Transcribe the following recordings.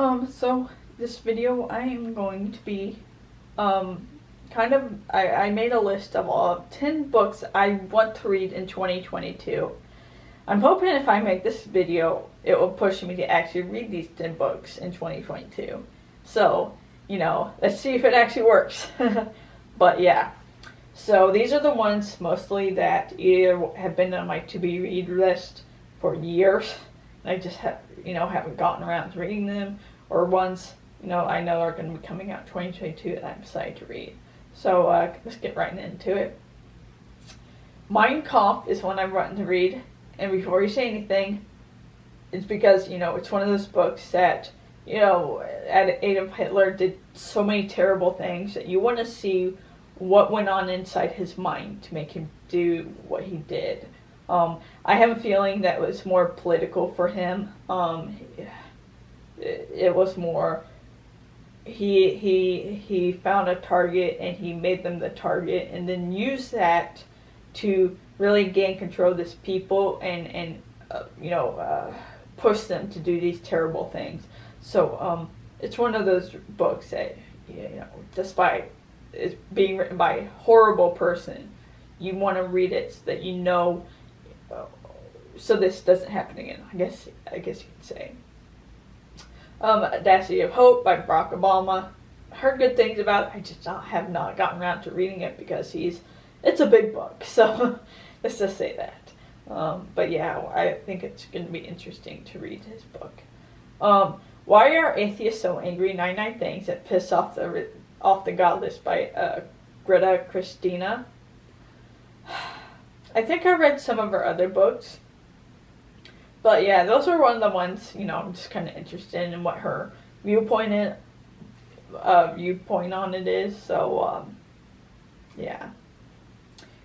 So this video I am going to be, I made a list of all 10 books I want to read in 2022. I'm hoping if I make this video, it will push me to actually read these 10 books in 2022. So, let's see if it actually works. But yeah. So these are the ones mostly that either have been on my to-be-read list for years. I just haven't gotten around to reading them, or ones, I know are going to be coming out 2022 that I'm excited to read. So let's get right into it. Mein Kampf is one I'm wanting to read, and before you say anything, it's because, it's one of those books that, Adolf Hitler did so many terrible things that you want to see what went on inside his mind to make him do what he did. I have a feeling that was more political for him. It was more, he found a target and he made them the target, and then used that to really gain control of this people and push them to do these terrible things. So it's one of those books that, despite it's being written by a horrible person, you want to read it so that so this doesn't happen again. I guess you could say. Audacity of Hope by Barack Obama. I heard good things about it. I just have not gotten around to reading it because it's a big book. So let's just say that. But yeah, I think it's going to be interesting to read his book. Why Are Atheists So Angry? 99 Things That Piss Off the Godless by Greta Christina. I think I read some of her other books. But yeah, those are one of the ones, I'm just kind of interested in what her viewpoint on it is. So, yeah.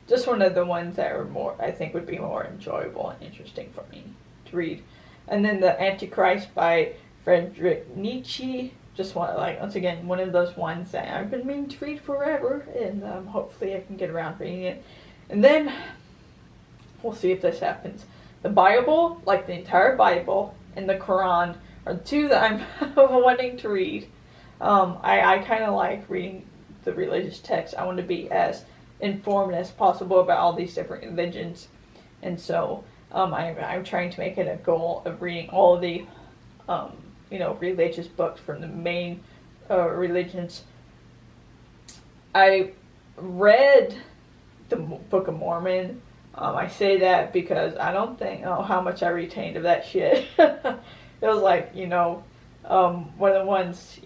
Just one of the ones that I think would be more enjoyable and interesting for me to read. And then The Antichrist by Friedrich Nietzsche. Just once again, one of those ones that I've been meaning to read forever, and hopefully I can get around reading it. And then, we'll see if this happens. The Bible, like the entire Bible, and the Quran are two that I'm wanting to read. I kind of like reading the religious texts. I want to be as informed as possible about all these different religions. And so I'm trying to make it a goal of reading all of the religious books from the main religions. I read the Book of Mormon. I say that because I don't know how much I retained of that shit. It was like, one of the ones,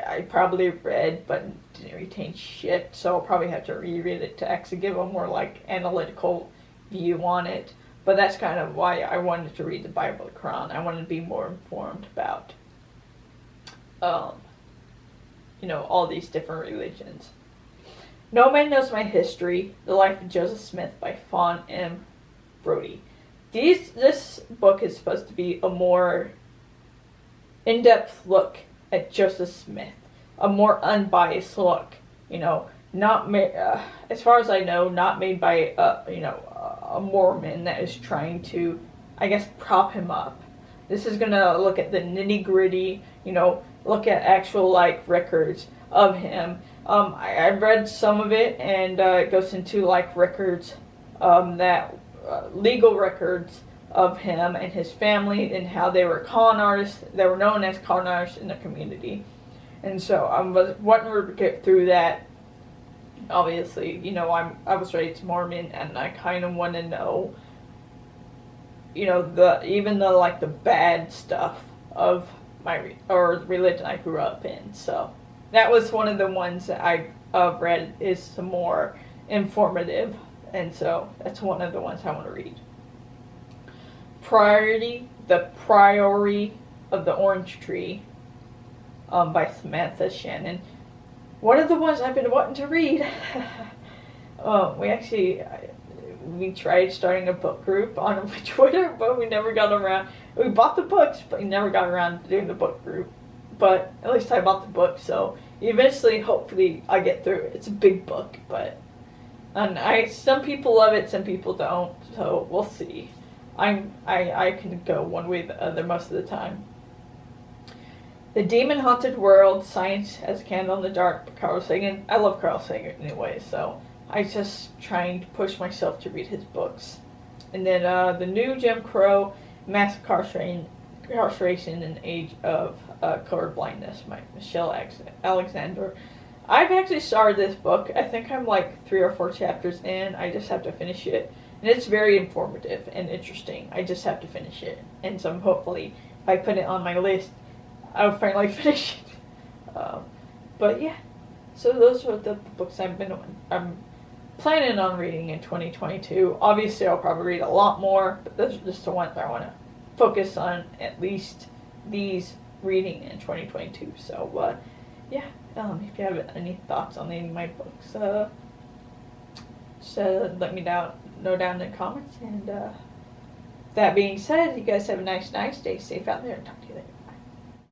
I probably read but didn't retain shit, so I'll probably have to reread it to actually give a more analytical view on it. But that's kind of why I wanted to read the Bible, the Quran. I wanted to be more informed about, all these different religions. No Man Knows My History, The Life of Joseph Smith by Fawn M. Brody. This book is supposed to be a more in-depth look at Joseph Smith. A more unbiased look. Not made, as far as I know, not made by, a Mormon that is trying to, I guess, prop him up. This is going to look at the nitty-gritty, look at actual, records of him. I've read some of it, and it goes into records, legal records of him and his family and how they were con artists. They were known as con artists in the community, and so I was wanting to get through that. Obviously, I was raised Mormon, and I kind of want to know, the bad stuff of the religion I grew up in. So that was one of the ones that I read is some more informative, and so that's one of the ones I want to read. The Priory of the Orange Tree by Samantha Shannon. One of the ones I've been wanting to read. We tried starting a book group on Twitter, but we never got around. We bought the books, but we never got around to doing the book group. But at least I bought the book, so eventually, hopefully, I get through it. It's a big book, but some people love it, some people don't. So we'll see. I can go one way or the other most of the time. The Demon Haunted World, Science as a Candle in the Dark by Carl Sagan. I love Carl Sagan anyway, so I just trying to push myself to read his books. And then the new Jim Crow, Mass Incarceration in the Age of Color Blindness by Michelle Alexander. I've actually started this book. I think I'm like 3 or 4 chapters in. I just have to finish it. And it's very informative and interesting. I just have to finish it. And so hopefully, if I put it on my list, I'll finally finish it. But yeah, so those are the books I'm planning on reading in 2022. Obviously, I'll probably read a lot more, but those are just the ones I want to focus on, at least these reading in 2022. So yeah, if you have any thoughts on any of my books, just let me know down in the comments. And that being said, you guys have a nice night. Stay safe out there, and talk to you later.